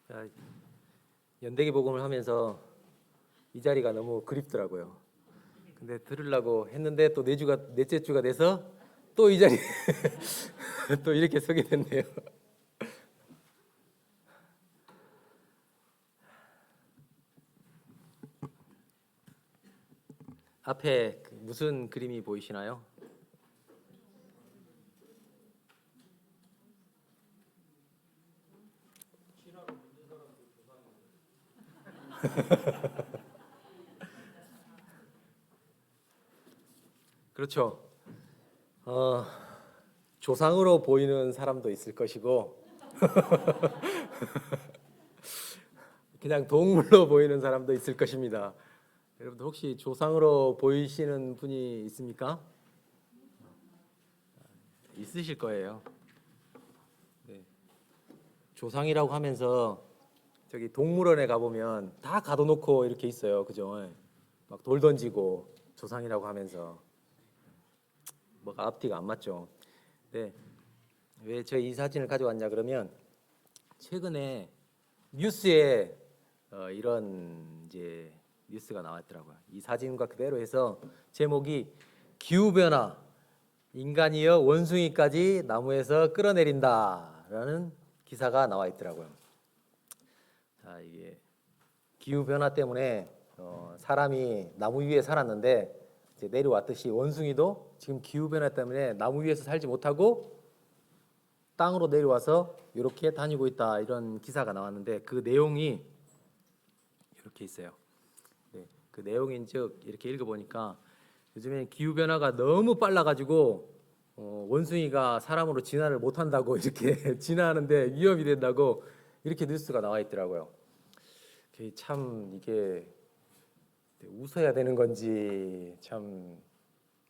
자, 연대기 복음을 하면서 이 자리가 너무 그립더라고요. 근데 들으려고 했는데 또 넷째 주가 돼서 또 이 자리 또 이렇게 서게 됐네요. 앞에 무슨 그림이 보이시나요? 그렇죠. 어, 조상으로 보이는 사람도 있을 것이고 그냥 동물로 보이는 사람도 있을 것입니다. 여러분들 혹시 조상으로 보이시는 분이 있습니까? 있으실 거예요. 네. 조상이라고 하면서 저기 동물원에 가보면 다 가둬놓고 이렇게 있어요. 그죠? 막 돌 던지고 조상이라고 하면서 뭐가 앞뒤가 안 맞죠. 네. 왜 저 이 사진을 가져왔냐 그러면 최근에 뉴스에 이런 이제 뉴스가 나왔더라고요. 이 사진과 그대로 해서 제목이 기후 변화 인간이여 원숭이까지 나무에서 끌어내린다라는 기사가 나와 있더라고요. 자, 이게 기후 변화 때문에 사람이 나무 위에 살았는데 이제 내려왔듯이 원숭이도 지금 기후 변화 때문에 나무 위에서 살지 못하고 땅으로 내려와서 이렇게 다니고 있다 이런 기사가 나왔는데 그 내용이 이렇게 있어요. 네, 그 내용인즉 이렇게 읽어보니까 요즘에 기후 변화가 너무 빨라가지고 원숭이가 사람으로 진화를 못한다고 이렇게 진화하는데 위험이 된다고 이렇게 뉴스가 나와 있더라고요. 참 이게 웃어야 되는 건지 참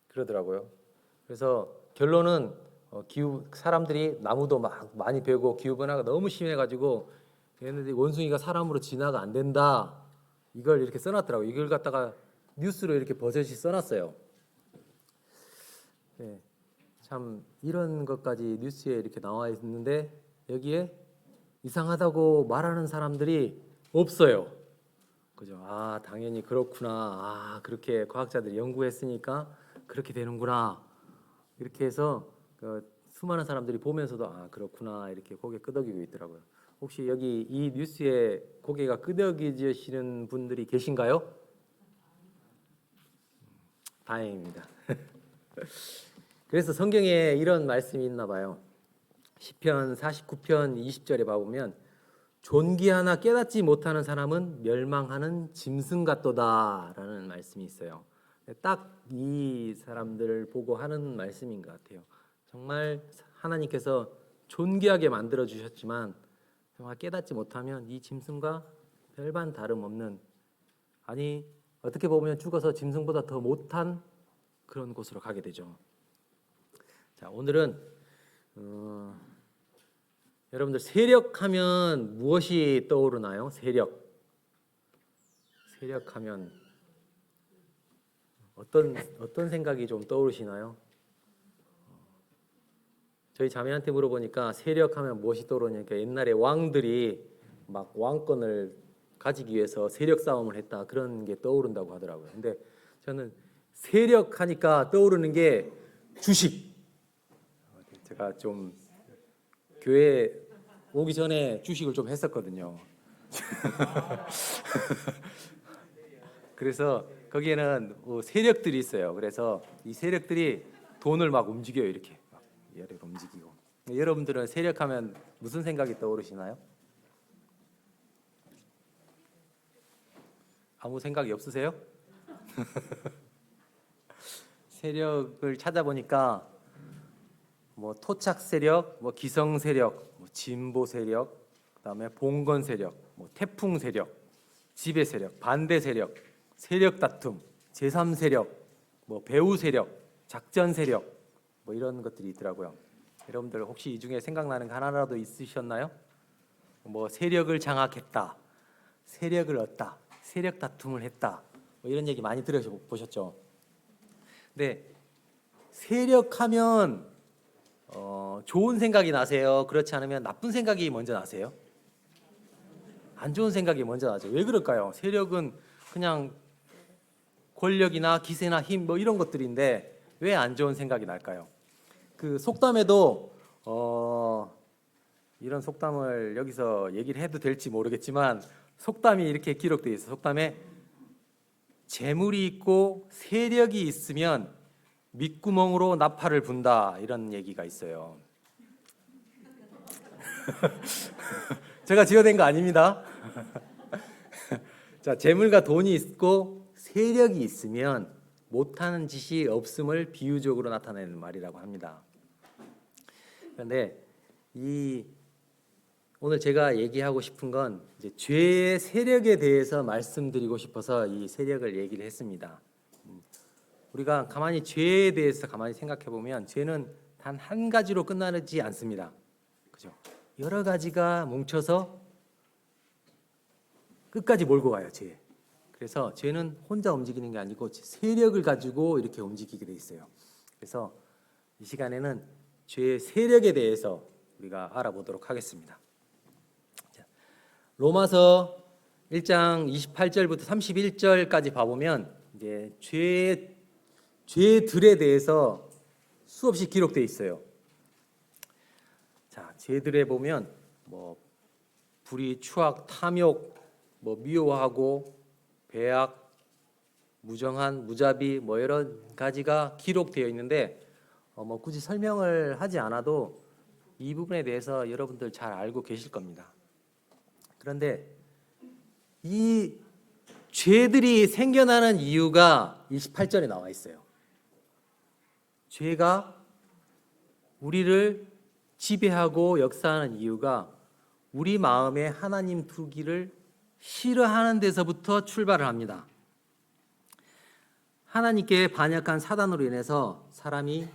그러더라고요. 그래서 결론은 기후 사람들이 나무도 막 많이 베고 기후 변화가 너무 심해가지고 얘네들이 원숭이가 사람으로 진화가 안 된다 이걸 이렇게 써놨더라고요. 이걸 갖다가 뉴스로 이렇게 버젓이 써놨어요. 네, 참 이런 것까지 뉴스에 이렇게 나와 있는데 여기에 이상하다고 말하는 사람들이 없어요. 그죠? 아, 당연히 그렇구나. 아, 그렇게 과학자들이 연구했으니까 그렇게 되는구나. 이렇게 해서 수많은 사람들이 보면서도 아, 그렇구나. 이렇게 고개 끄덕이고 있더라고요. 혹시 여기 이 뉴스에 고개가 끄덕이시는 분들이 계신가요? 다행입니다. 그래서 성경에 이런 말씀이 있나 봐요. 시편 49편 20절에 봐보면 존귀 하나 깨닫지 못하는 사람은 멸망하는 짐승 같도다라는 말씀이 있어요. 딱 이 사람들을 보고 하는 말씀인 것 같아요. 정말 하나님께서 존귀하게 만들어 주셨지만 정말 깨닫지 못하면 이 짐승과 별반 다름없는 아니 어떻게 보면 죽어서 짐승보다 더 못한 그런 곳으로 가게 되죠. 자, 오늘은 여러분들 세력하면 무엇이 떠오르나요? 세력하면 어떤 생각이 좀 떠오르시나요? 저희 자매한테 물어보니까 세력하면 무엇이 떠오르냐니까 옛날에 왕들이 막 왕권을 가지기 위해서 세력 싸움을 했다 그런 게 떠오른다고 하더라고요. 근데 저는 세력하니까 떠오르는 게 주식. 제가 좀 교회 오기 전에 주식을 좀 했었거든요. 그래서 거기에는 세력들이 있어요. 그래서 이 세력들이 돈을 막 움직여요. 이렇게 막 얘를 움직이고. 여러분들은 세력하면 무슨 생각이 떠오르시나요? 아무 생각이 없으세요? 세력을 찾아보니까 뭐 토착 세력, 뭐 기성 세력, 뭐 진보 세력, 그다음에 봉건 세력, 뭐 태풍 세력, 지배 세력, 반대 세력, 세력 다툼, 제3 세력, 뭐 배후 세력, 작전 세력, 뭐 이런 것들이 있더라고요. 여러분들 혹시 이 중에 생각나는 거 하나라도 있으셨나요? 뭐 세력을 장악했다, 세력을 얻다, 세력 다툼을 했다, 뭐 이런 얘기 많이 들어보셨죠? 근데 세력하면 좋은 생각이 나세요? 그렇지 않으면 나쁜 생각이 먼저 나세요? 안 좋은 생각이 먼저 나죠. 왜 그럴까요? 세력은 그냥 권력이나 기세나 힘 뭐 이런 것들인데 왜 안 좋은 생각이 날까요? 그 속담에도 이런 속담을 여기서 얘기를 해도 될지 모르겠지만 속담이 이렇게 기록되어 있어요. 속담에 재물이 있고 세력이 있으면 밑구멍으로 나팔을 분다 이런 얘기가 있어요. 제가 지어낸 거 아닙니다. 자, 재물과 돈이 있고 세력이 있으면 못하는 짓이 없음을 비유적으로 나타내는 말이라고 합니다. 그런데 오늘 제가 얘기하고 싶은 건 이제 죄의 세력에 대해서 말씀드리고 싶어서 이 세력을 얘기를 했습니다. 우리가 가만히 죄에 대해서 가만히 생각해 보면 죄는 단 한 가지로 끝나지 않습니다. 그죠? 여러 가지가 뭉쳐서 끝까지 몰고 가요, 죄. 그래서 죄는 혼자 움직이는 게 아니고 세력을 가지고 이렇게 움직이게 돼 있어요. 그래서 이 시간에는 죄의 세력에 대해서 우리가 알아보도록 하겠습니다. 로마서 1장 28절부터 31절까지 봐보면 이제 죄들에 대해서 수없이 기록되어 있어요. 자, 죄들에 보면 뭐 불의, 추악, 탐욕, 뭐 미워하고 배악, 무정한, 무자비 뭐 여러 가지가 기록되어 있는데 뭐 굳이 설명을 하지 않아도 이 부분에 대해서 여러분들 잘 알고 계실 겁니다. 그런데 이 죄들이 생겨나는 이유가 28절에 나와 있어요. 죄가 우리를 지배하고 역사하는 이유가 우리 마음에 하나님 두기를 싫어하는 데서부터 출발을 합니다. 하나님께 반역한 사단으로 인해서 사람이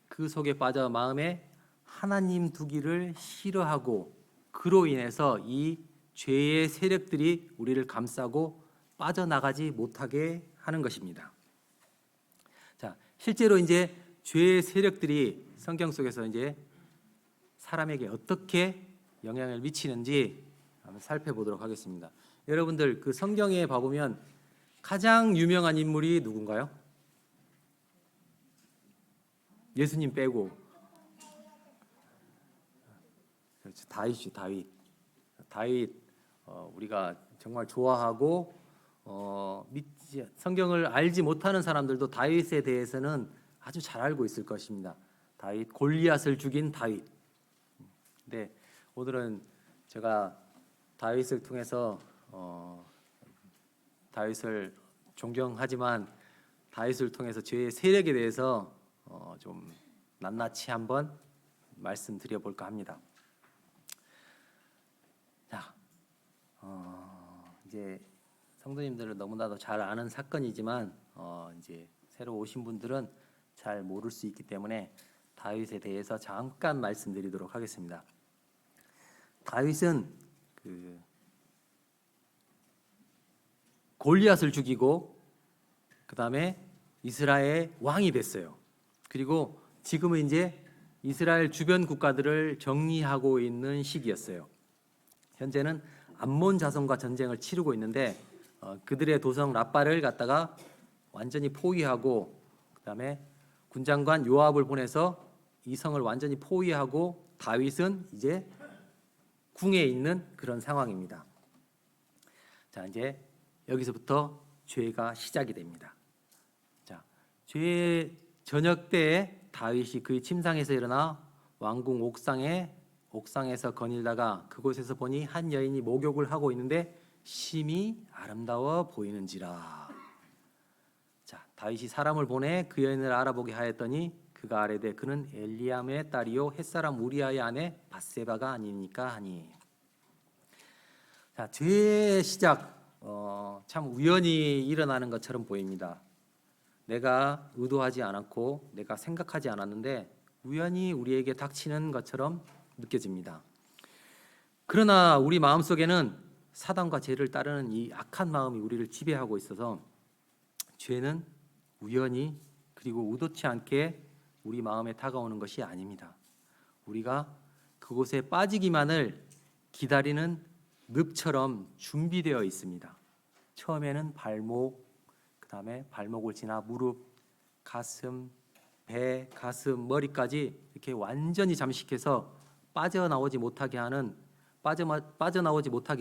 그 속에 빠져 마음에 하나님 두기를 싫어하고 그로 인해서 이 죄의 세력들이 우리를 감싸고 빠져나가지 못하게 하는 것입니다. 자, 실제로 이제 죄의 세력들이 성경 속에서 이제 사람에게 어떻게 영향을 미치는지 한번 살펴보도록 하겠습니다. 여러분들 그 성경에 봐보면 가장 유명한 인물이 누군가요? 예수님 빼고 그렇죠. 다윗 우리가 정말 좋아하고 성경을 알지 못하는 사람들도 다윗에 대해서는 아주 잘 알고 있을 것입니다. 다윗, 골리앗을 죽인 다윗. 네, 오늘은 제가 다윗을 통해서 다윗을 존경하지만 다윗을 통해서 죄의 세력에 대해서 좀 낱낱이 한번 말씀드려 볼까 합니다. 자, 이제 성도님들은 너무나도 잘 아는 사건이지만 이제 새로 오신 분들은 잘 모를 수 있기 때문에 다윗에 대해서 잠깐 말씀드리도록 하겠습니다. 다윗은 그 골리앗을 죽이고 그 다음에 이스라엘 왕이 됐어요. 그리고 지금은 이제 이스라엘 주변 국가들을 정리하고 있는 시기였어요. 현재는 암몬 자손과 전쟁을 치르고 있는데 그들의 도성 랍바를 갖다가 완전히 포위하고 그 다음에 군장관 요압을 보내서 이 성을 완전히 포위하고 다윗은 이제 궁에 있는 그런 상황입니다. 자, 이제 여기서부터 죄가 시작이 됩니다. 자, 죄의 저녁 때에 다윗이 그의 침상에서 일어나 왕궁 옥상에서 거닐다가 그곳에서 보니 한 여인이 목욕을 하고 있는데 심히 아름다워 보이는지라. 자, 다윗이 사람을 보내 그 여인을 알아보게 하였더니 그가 아뢰되 그는 엘리암의 딸이요 햇사람 우리아의 아내 밧세바가 아니니까 하니. 자, 죄의 시작 참 우연히 일어나는 것처럼 보입니다. 내가 의도하지 않았고 내가 생각하지 않았는데 우연히 우리에게 닥치는 것처럼 느껴집니다. 그러나 우리 마음속에는 사단과 죄를 따르는 이 악한 마음이 우리를 지배하고 있어서 죄는 우연히 그리고 의도치 않게 우리 마음에 다가오는 것이 아닙니다. 우리가 그곳에 빠지기만을 기다리는 늪처럼 준비되어 있습니다. 처음에는 발목, 그 다음에 발목을 지나 무릎, 가슴, 배, 가슴, 머리까지 이렇게 완전히 잠식해서 빠져나오지 못하게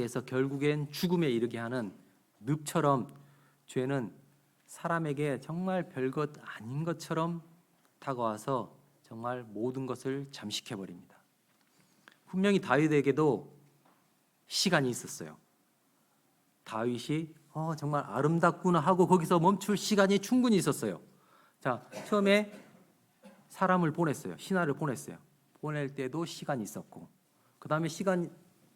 해서 결국엔 죽음에 이르게 하는 늪처럼 죄는 사람에게 정말 별것 아닌 것처럼 다가와서 정말 모든 것을 잠식해 버립니다. 분명히 다윗에게도 시간이 있었어요. 다윗이 정말 아름답구나 하고 거기서 멈출 시간이 충분히 있었어요. 자, 처음에 사람을 보냈어요. 신하를 보냈어요. 보낼 때도 시간이 있었고, 그 다음에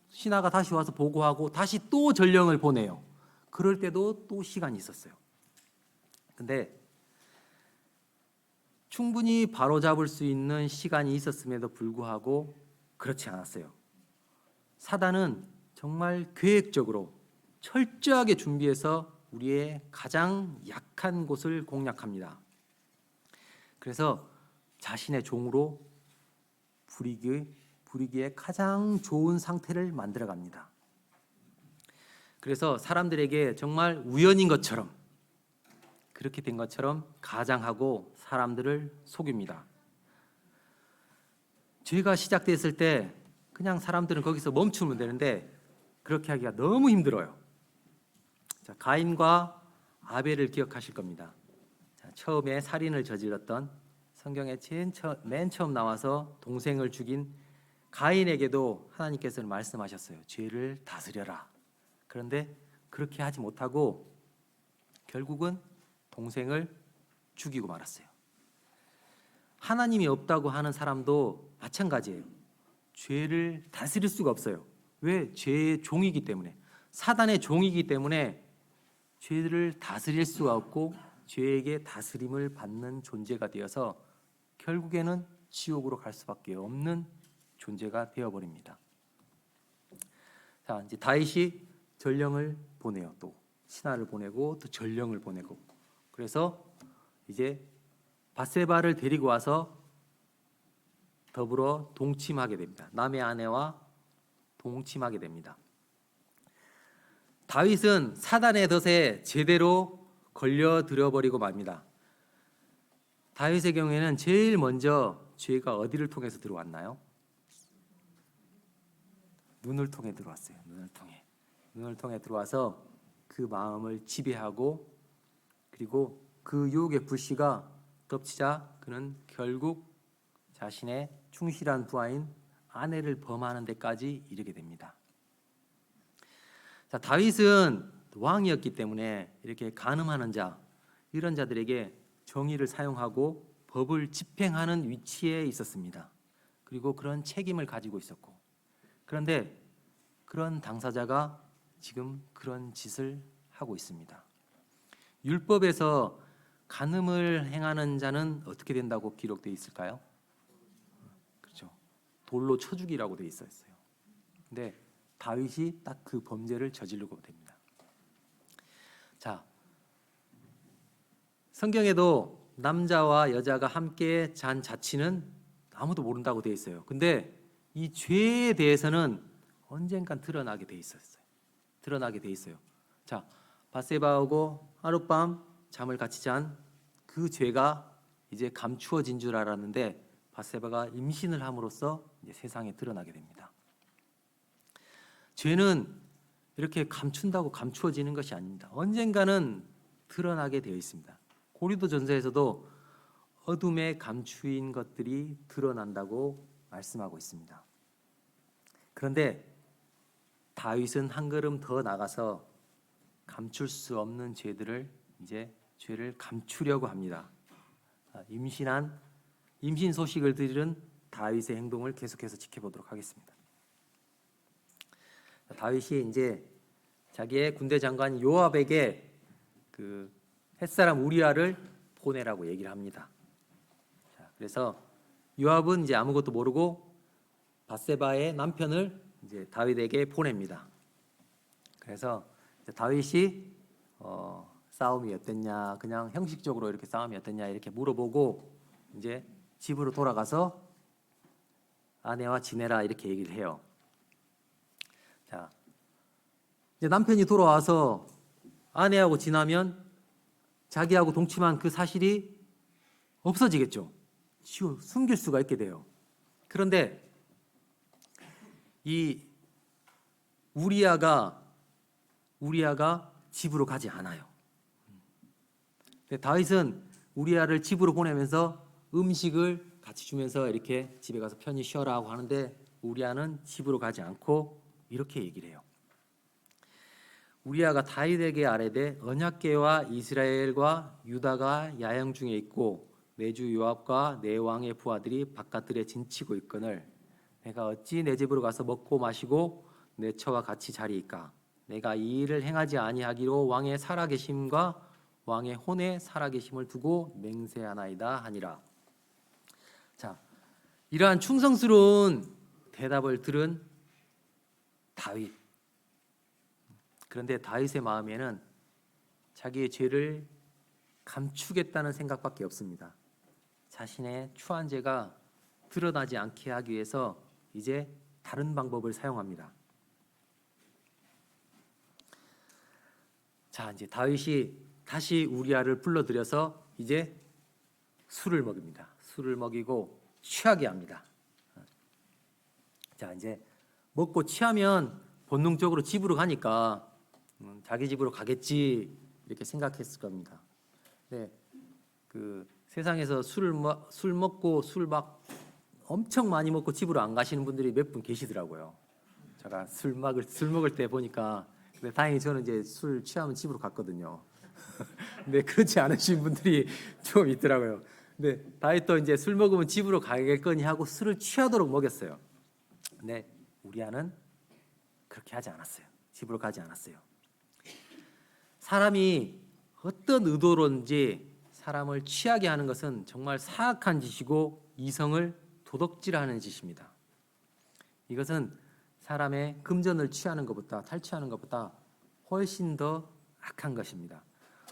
신하가 다시 와서 보고하고 다시 또 전령을 보내요. 그럴 때도 또 시간이 있었어요. 근데 충분히 바로잡을 수 있는 시간이 있었음에도 불구하고 그렇지 않았어요. 사단은 정말 계획적으로 철저하게 준비해서 우리의 가장 약한 곳을 공략합니다. 그래서 자신의 종으로 부리기에 가장 좋은 상태를 만들어갑니다. 그래서 사람들에게 정말 우연인 것처럼, 그렇게 된 것처럼 가장하고 사람들을 속입니다. 죄가 시작됐을 때 그냥 사람들은 거기서 멈추면 되는데 그렇게 하기가 너무 힘들어요. 자, 가인과 아벨을 기억하실 겁니다. 자, 처음에 살인을 저질렀던, 성경에 맨 처음 나와서 동생을 죽인 가인에게도 하나님께서는 말씀하셨어요. 죄를 다스려라. 그런데 그렇게 하지 못하고 결국은 동생을 죽이고 말았어요. 하나님이 없다고 하는 사람도 마찬가지예요. 죄를 다스릴 수가 없어요. 왜? 죄의 종이기 때문에, 사단의 종이기 때문에 죄를 다스릴 수가 없고 죄에게 다스림을 받는 존재가 되어서 결국에는 지옥으로 갈 수밖에 없는 존재가 되어버립니다. 자, 이제 다윗이 전령을 보내요. 또 신하를 보내고 또 전령을 보내고, 그래서 이제 밧세바를 데리고 와서 더불어 동침하게 됩니다. 남의 아내와 동침하게 됩니다. 다윗은 사단의 덫에 제대로 걸려들어 버리고 맙니다. 다윗의 경우에는 제일 먼저 죄가 어디를 통해서 들어왔나요? 눈을 통해 들어왔어요. 눈을 통해 들어와서 그 마음을 지배하고, 그리고 그 유혹의 불씨가 덮치자 그는 결국 자신의 충실한 부하인 아내를 범하는 데까지 이르게 됩니다. 자, 다윗은 왕이었기 때문에 이렇게 간음하는 자, 이런 자들에게 정의를 사용하고 법을 집행하는 위치에 있었습니다. 그리고 그런 책임을 가지고 있었고, 그런데 그런 당사자가 지금 그런 짓을 하고 있습니다. 율법에서 간음을 행하는 자는 어떻게 된다고 기록되어 있을까요? 그렇죠. 돌로 쳐 죽이라고 되어 있었어요. 근데 다윗이 딱 그 범죄를 저지르고 됩니다. 자, 성경에도 남자와 여자가 함께 잔 자취는 아무도 모른다고 되어 있어요. 근데 이 죄에 대해서는 언젠간 드러나게 돼 있어요. 자, 밧세바하고 하룻밤 잠을 같이 잔 그 죄가 이제 감추어진 줄 알았는데 밧세바가 임신을 함으로써 이제 세상에 드러나게 됩니다. 죄는 이렇게 감춘다고 감추어지는 것이 아닙니다. 언젠가는 드러나게 되어 있습니다. 고린도전서에서도 어둠에 감추인 것들이 드러난다고 말씀하고 있습니다. 그런데 다윗은 한 걸음 더 나가서 감출 수 없는 죄를 감추려고 합니다. 임신 소식을 들은 다윗의 행동을 계속해서 지켜보도록 하겠습니다. 다윗이 이제 자기의 군대 장관 요압에게 그 햇사람 우리아를 보내라고 얘기를 합니다. 자, 그래서 요압은 이제 아무것도 모르고 밧세바의 남편을 이제 다윗에게 보냅니다. 그래서 다윗이 싸움이 어땠냐, 그냥 형식적으로 이렇게 싸움이 어땠냐 이렇게 물어보고 이제 집으로 돌아가서 아내와 지내라 이렇게 얘기를 해요. 자, 이제 남편이 돌아와서 아내하고 지나면 자기하고 동침한 그 사실이 없어지겠죠. 숨길 수가 있게 돼요. 그런데 이 우리아가 집으로 가지 않아요. 근데 다윗은 우리아를 집으로 보내면서 음식을 같이 주면서 이렇게 집에 가서 편히 쉬어라 고 하는데 우리아는 집으로 가지 않고 이렇게 얘기를 해요. 우리아가 다윗에게 아뢰되 언약궤와 이스라엘과 유다가 야영 중에 있고 내 주 요압과 내 왕의 부하들이 바깥들에 진치고 있거늘 내가 어찌 내 집으로 가서 먹고 마시고 내 처와 같이 자리이까 내가 이 일을 행하지 아니하기로 왕의 살아계심과 왕의 혼의 살아계심을 두고 맹세하나이다 하니라. 자, 이러한 충성스러운 대답을 들은 다윗. 그런데 다윗의 마음에는 자기의 죄를 감추겠다는 생각밖에 없습니다. 자신의 추한 죄가 드러나지 않게 하기 위해서 이제 다른 방법을 사용합니다. 자, 이제 다윗이 다시 우리아를 불러들여서 이제 술을 먹입니다. 술을 먹이고 취하게 합니다. 자, 이제 먹고 취하면 본능적으로 집으로 가니까 자기 집으로 가겠지 이렇게 생각했을 겁니다. 네, 그 세상에서 술 먹고 술 막 엄청 많이 먹고 집으로 안 가시는 분들이 몇 분 계시더라고요. 제가 술 먹을 때 보니까. 근데 다행히 저는 이제 술 취하면 집으로 갔거든요. 근데 그렇지 않으신 분들이 좀 있더라고요. 근데 다윗도 이제 술 먹으면 집으로 가겠거니 하고 술을 취하도록 먹였어요. 근데 우리아는 그렇게 하지 않았어요. 집으로 가지 않았어요. 사람이 어떤 의도로인지 사람을 취하게 하는 것은 정말 사악한 짓이고 이성을 도덕질하는 짓입니다. 이것은 사람의 금전을 취하는 것보다 탈취하는 것보다 훨씬 더 악한 것입니다.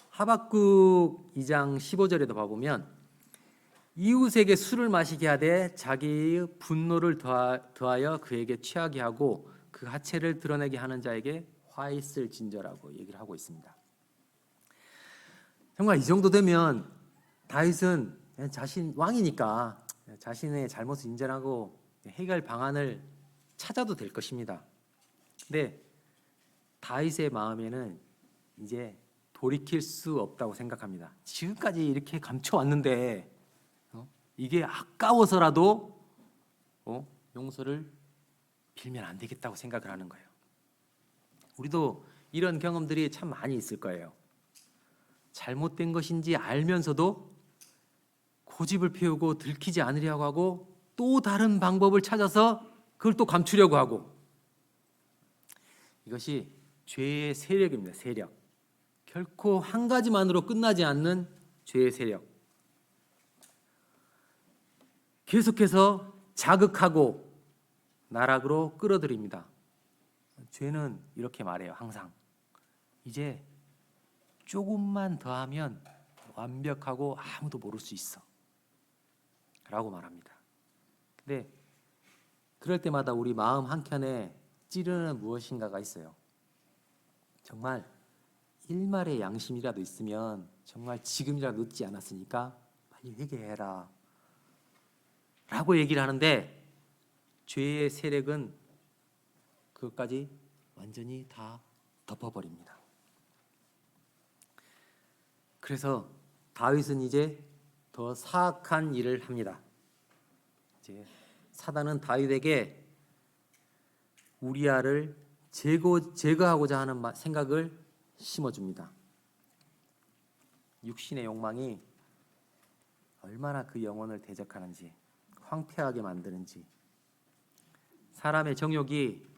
하박국 2장 15절에도 봐보면 이웃에게 술을 마시게 하되 자기의 분노를 더하여 그에게 취하게 하고 그 하체를 드러내게 하는 자에게 화 있을 진저라고 얘기를 하고 있습니다. 정말 이 정도 되면 다윗은 자신 왕이니까 자신의 잘못을 인정하고 해결 방안을 찾아도 될 것입니다. 근데 다윗의 마음에는 이제 돌이킬 수 없다고 생각합니다. 지금까지 이렇게 감춰왔는데 이게 아까워서라도 용서를 빌면 안 되겠다고 생각을 하는 거예요. 우리도 이런 경험들이 참 많이 있을 거예요. 잘못된 것인지 알면서도 고집을 피우고 들키지 않으려고 하고 또 다른 방법을 찾아서 그걸 또 감추려고 하고, 이것이 죄의 세력입니다. 세력. 결코 한 가지만으로 끝나지 않는 죄의 세력. 계속해서 자극하고 나락으로 끌어들입니다. 죄는 이렇게 말해요. 항상 이제 조금만 더 하면 완벽하고 아무도 모를 수 있어 라고 말합니다. 근데 그럴 때마다 우리 마음 한켠에 찌르는 무엇인가가 있어요. 정말 일말의 양심이라도 있으면 정말 지금이라도 늦지 않았으니까 빨리 회개해라 라고 얘기를 하는데, 죄의 세력은 그것까지 완전히 다 덮어버립니다. 그래서 다윗은 이제 더 사악한 일을 합니다. 이제 사단은 다윗에게 우리아를 제거하고자 하는 생각을 심어줍니다. 육신의 욕망이 얼마나 그 영혼을 대적하는지, 황폐하게 만드는지, 사람의 정욕이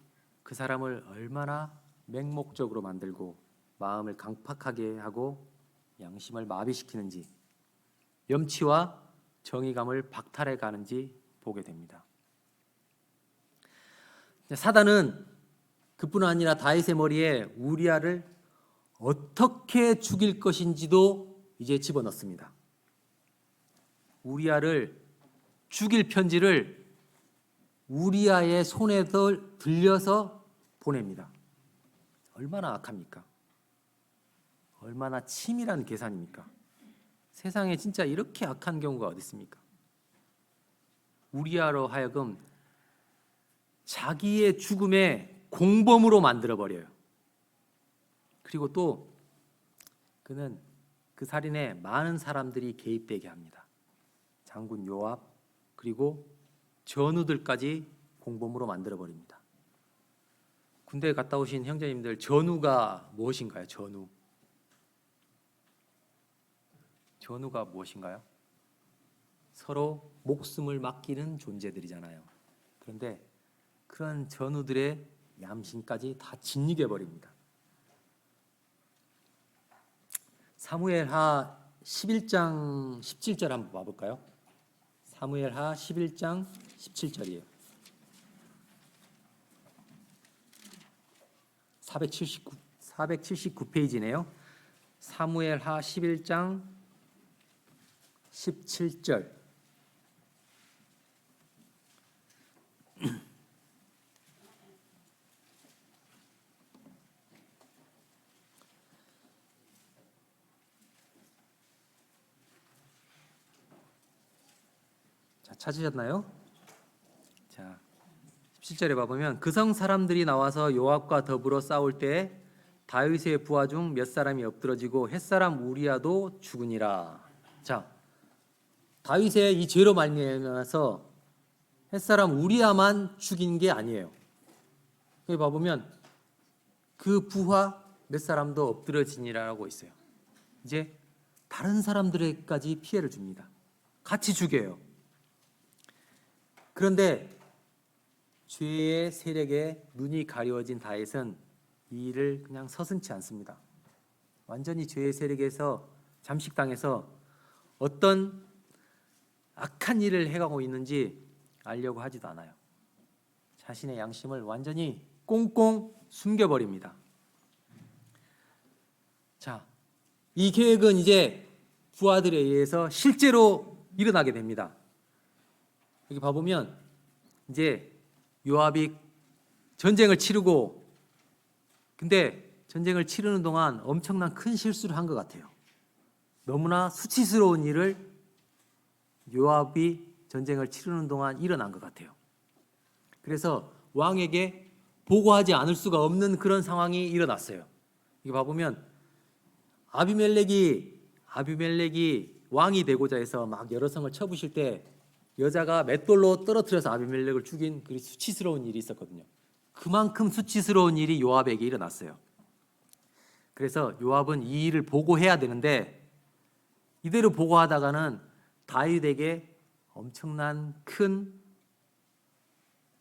그 사람을 얼마나 맹목적으로 만들고 마음을 강팍하게 하고 양심을 마비시키는지, 염치와 정의감을 박탈해 가는지 보게 됩니다. 사단은 그뿐 아니라 다윗의 머리에 우리아를 어떻게 죽일 것인지도 이제 집어넣습니다. 우리아를 죽일 편지를 우리아의 손에 들려서 보냅니다. 얼마나 악합니까? 얼마나 치밀한 계산입니까? 세상에 진짜 이렇게 악한 경우가 어디 있습니까? 우리아로 하여금 자기의 죽음에 공범으로 만들어버려요. 그리고 또 그는 그 살인에 많은 사람들이 개입되게 합니다. 장군 요압 그리고 전우들까지 공범으로 만들어버립니다. 군대에 갔다 오신 형제님들, 전우가 무엇인가요? 전우가 무엇인가요? 서로 목숨을 맡기는 존재들이잖아요. 그런데 그런 전우들의 양심까지 다 짓이겨 버립니다. 사무엘하 11장 17절 한번 봐볼까요? 사무엘하 11장 17절이에요. 479페이지네요. 사무엘하 11장 17절. 자, 찾으셨나요? 자, 17절에 봐보면 그 성 사람들이 나와서 요압과 더불어 싸울 때 다윗의 부하 중 몇 사람이 엎드러지고 햇사람 우리아도 죽으니라. 자, 다윗의 이 죄로 말미암아서 햇사람 우리아만 죽인 게 아니에요. 여기 봐보면 그 부하 몇 사람도 엎드러지니라라고 있어요. 이제 다른 사람들에게까지 피해를 줍니다. 같이 죽여요. 그런데 죄의 세력에 눈이 가려워진 다윗은 이 일을 그냥 서슴지 않습니다. 완전히 죄의 세력에서 잠식당해서 어떤 악한 일을 해가고 있는지 알려고 하지도 않아요. 자신의 양심을 완전히 꽁꽁 숨겨버립니다. 자, 이 계획은 이제 부하들에 의해서 실제로 일어나게 됩니다. 여기 봐보면 이제 요압이 전쟁을 치르고, 근데 전쟁을 치르는 동안 엄청난 큰 실수를 한 것 같아요. 너무나 수치스러운 일을 요압이 전쟁을 치르는 동안 일어난 것 같아요. 그래서 왕에게 보고하지 않을 수가 없는 그런 상황이 일어났어요. 이거 봐보면 아비멜렉이 왕이 되고자 해서 막 여러 성을 쳐부실 때 여자가 맷돌로 떨어뜨려서 아비멜렉을 죽인 그 수치스러운 일이 있었거든요. 그만큼 수치스러운 일이 요압에게 일어났어요. 그래서 요압은 이 일을 보고해야 되는데 이대로 보고하다가는 다윗에게 엄청난 큰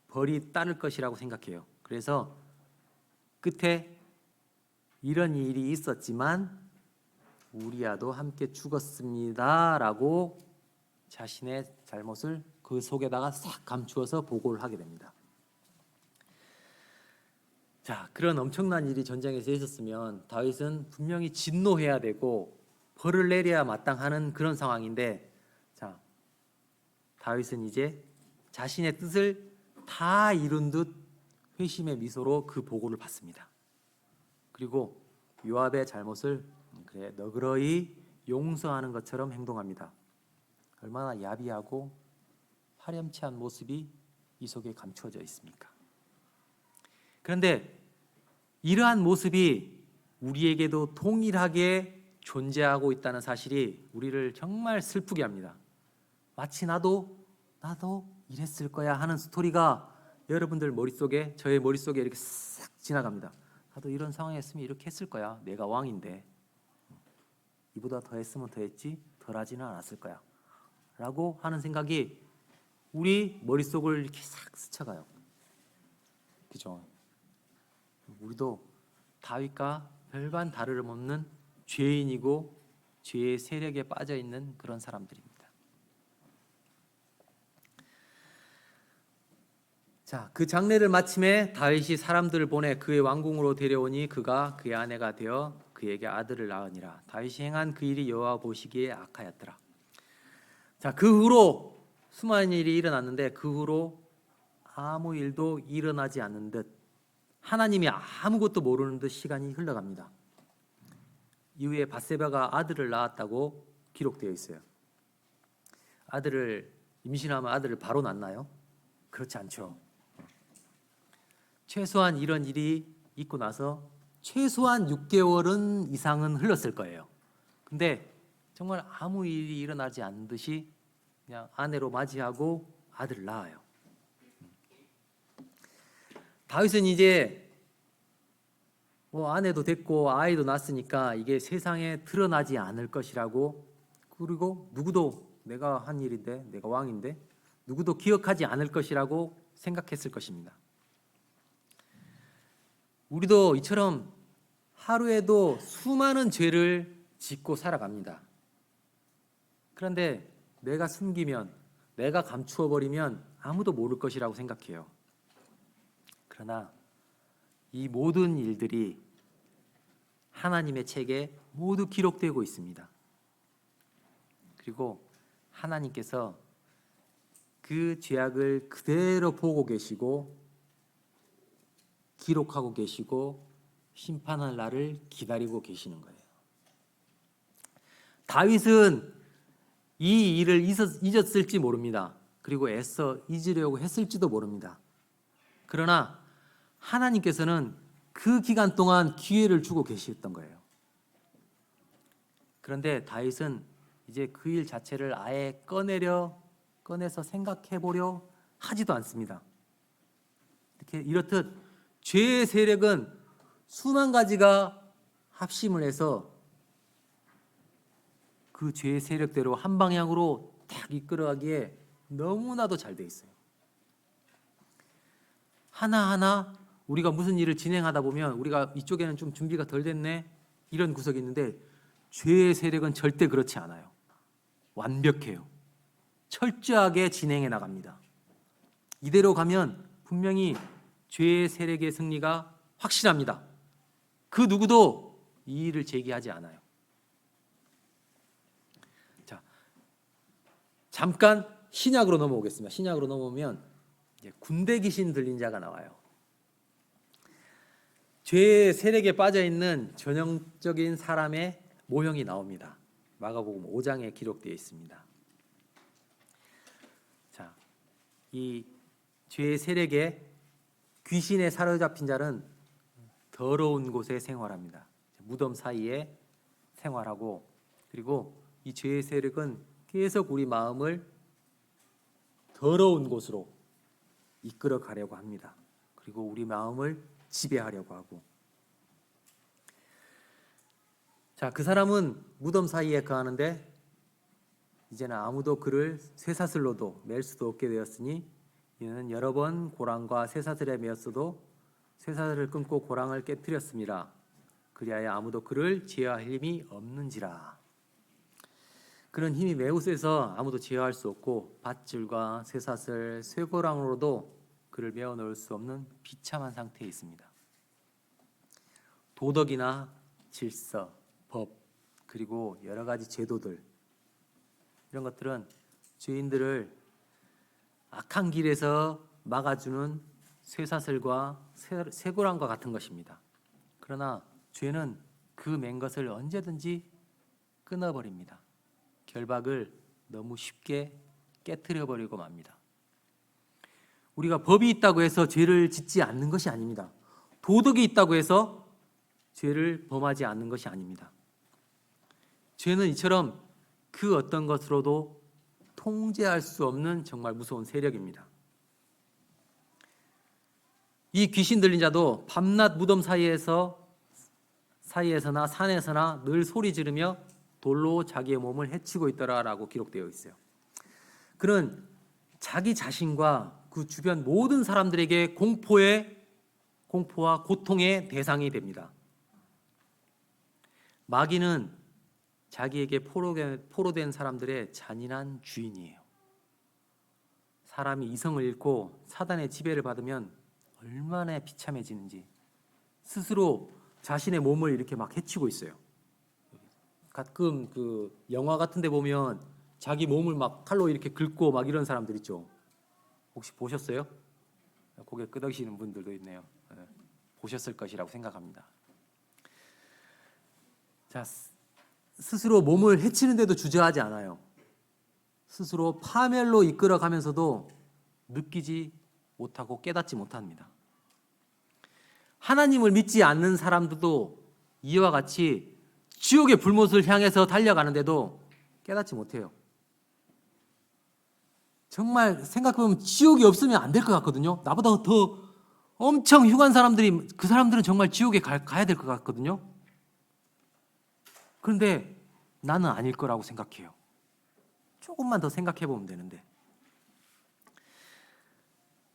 벌이 따를 것이라고 생각해요. 그래서 끝에 이런 일이 있었지만 우리아도 함께 죽었습니다라고 자신의 잘못을 그 속에다가 싹 감추어서 보고를 하게 됩니다. 자, 그런 엄청난 일이 전쟁에서 있었으면 다윗은 분명히 진노해야 되고 벌을 내려야 마땅하는 그런 상황인데, 자, 다윗은 이제 자신의 뜻을 다 이룬 듯 회심의 미소로 그 보고를 받습니다. 그리고 요압의 잘못을 그래 너그러이 용서하는 것처럼 행동합니다. 얼마나 야비하고 파렴치한 모습이 이 속에 감추어져 있습니까? 그런데 이러한 모습이 우리에게도 동일하게 존재하고 있다는 사실이 우리를 정말 슬프게 합니다. 마치 나도 이랬을 거야 하는 스토리가 여러분들 머릿속에, 저의 머릿속에 이렇게 싹 지나갑니다. 나도 이런 상황이었으면 이렇게 했을 거야. 내가 왕인데 이보다 더 했으면 더 했지, 덜 하지는 않았을 거야 라고 하는 생각이 우리 머릿속을 이렇게 싹 스쳐가요. 그죠? 우리도 다윗과 별반 다름없는 죄인이고 죄의 세력에 빠져 있는 그런 사람들입니다. 자, 그 장례를 마침에 다윗이 사람들을 보내 그의 왕궁으로 데려오니 그가 그의 아내가 되어 그에게 아들을 낳으니라. 다윗이 행한 그 일이 여호와 보시기에 악하였더라. 자, 그 후로 수많은 일이 일어났는데 그 후로 아무 일도 일어나지 않는 듯 하나님이 아무것도 모르는 듯 시간이 흘러갑니다. 이후에 밧세바가 아들을 낳았다고 기록되어 있어요. 아들을 임신하면 아들을 바로 낳나요? 그렇지 않죠. 최소한 이런 일이 있고 나서 최소한 6개월은 이상은 흘렀을 거예요. 근데 정말 아무 일이 일어나지 않는 듯이 그냥 아내로 맞이하고 아들을 낳아요. 다윗은 이제 아내도 됐고 아이도 낳았으니까 이게 세상에 드러나지 않을 것이라고, 그리고 누구도 내가 한 일인데, 내가 왕인데 누구도 기억하지 않을 것이라고 생각했을 것입니다. 우리도 이처럼 하루에도 수많은 죄를 짓고 살아갑니다. 그런데 내가 숨기면, 내가 감추어 버리면 아무도 모를 것이라고 생각해요. 그러나 이 모든 일들이 하나님의 책에 모두 기록되고 있습니다. 그리고 하나님께서 그 죄악을 그대로 보고 계시고 기록하고 계시고 심판할 날을 기다리고 계시는 거예요. 다윗은 이 일을 잊었을지 모릅니다. 그리고 애써 잊으려고 했을지도 모릅니다. 그러나 하나님께서는 그 기간 동안 기회를 주고 계셨던 거예요. 그런데 다윗은 이제 그 일 자체를 아예 꺼내서 생각해 보려 하지도 않습니다. 이렇듯 죄의 세력은 수만 가지가 합심을 해서 그 죄의 세력대로 한 방향으로 딱 이끌어가기에 너무나도 잘 돼 있어요. 하나하나 우리가 무슨 일을 진행하다 보면 우리가 이쪽에는 좀 준비가 덜 됐네, 이런 구석이 있는데 죄의 세력은 절대 그렇지 않아요. 완벽해요. 철저하게 진행해 나갑니다. 이대로 가면 분명히 죄의 세력의 승리가 확실합니다. 그 누구도 이 일을 제기하지 않아요. 자, 잠깐 신약으로 넘어오겠습니다. 신약으로 넘어오면 이제 군대 귀신 들린 자가 나와요. 죄의 세력에 빠져 있는 전형적인 사람의 모형이 나옵니다. 마가복음 5장에 기록되어 있습니다. 자, 이 죄의 세력에 귀신에 사로잡힌 자는 더러운 곳에 생활합니다. 무덤 사이에 생활하고, 그리고 이 죄의 세력은 계속 우리 마음을 더러운 곳으로 이끌어 가려고 합니다. 그리고 우리 마음을 지배하려고 하고. 자, 그 사람은 무덤 사이에 거하는데 이제는 아무도 그를 쇠사슬로도 맬 수도 없게 되었으니 이는 여러 번 고랑과 쇠사슬에 매었어도 쇠사슬을 끊고 고랑을 깨뜨렸습니다. 그리하여 아무도 그를 제어할 힘이 없는지라. 그는 힘이 매우 세서 아무도 제어할 수 없고 밧줄과 쇠사슬, 쇠고랑으로도 그를 메어 놓을 수 없는 비참한 상태에 있습니다. 도덕이나 질서, 법, 그리고 여러 가지 제도들, 이런 것들은 죄인들을 악한 길에서 막아주는 쇠사슬과 쇠고랑과 같은 것입니다. 그러나 죄는 그 맨 것을 언제든지 끊어버립니다. 결박을 너무 쉽게 깨트려버리고 맙니다. 우리가 법이 있다고 해서 죄를 짓지 않는 것이 아닙니다. 도덕이 있다고 해서 죄를 범하지 않는 것이 아닙니다. 죄는 이처럼 그 어떤 것으로도 통제할 수 없는 정말 무서운 세력입니다. 이 귀신 들린 자도 밤낮 무덤 사이에서나 산에서나 늘 소리 지르며 돌로 자기의 몸을 해치고 있더라라고 기록되어 있어요. 그는 자기 자신과 그 주변 모든 사람들에게 공포와 고통의 대상이 됩니다. 마귀는 자기에게 포로된 사람들의 잔인한 주인이에요. 사람이 이성을 잃고 사단의 지배를 받으면 얼마나 비참해지는지 스스로 자신의 몸을 이렇게 막 해치고 있어요. 가끔 그 영화 같은 데 보면 자기 몸을 막 칼로 이렇게 긁고 막 이런 사람들 있죠. 혹시 보셨어요? 고개 끄덕이시는 분들도 있네요. 보셨을 것이라고 생각합니다. 자, 스스로 몸을 해치는데도 주저하지 않아요. 스스로 파멸로 이끌어가면서도 느끼지 못하고 깨닫지 못합니다. 하나님을 믿지 않는 사람들도 이와 같이 지옥의 불못을 향해서 달려가는데도 깨닫지 못해요. 정말 생각해보면 지옥이 없으면 안 될 것 같거든요. 나보다 더 엄청 흉한 사람들이, 그 사람들은 정말 지옥에 가야 될 것 같거든요. 그런데 나는 아닐 거라고 생각해요. 조금만 더 생각해보면 되는데,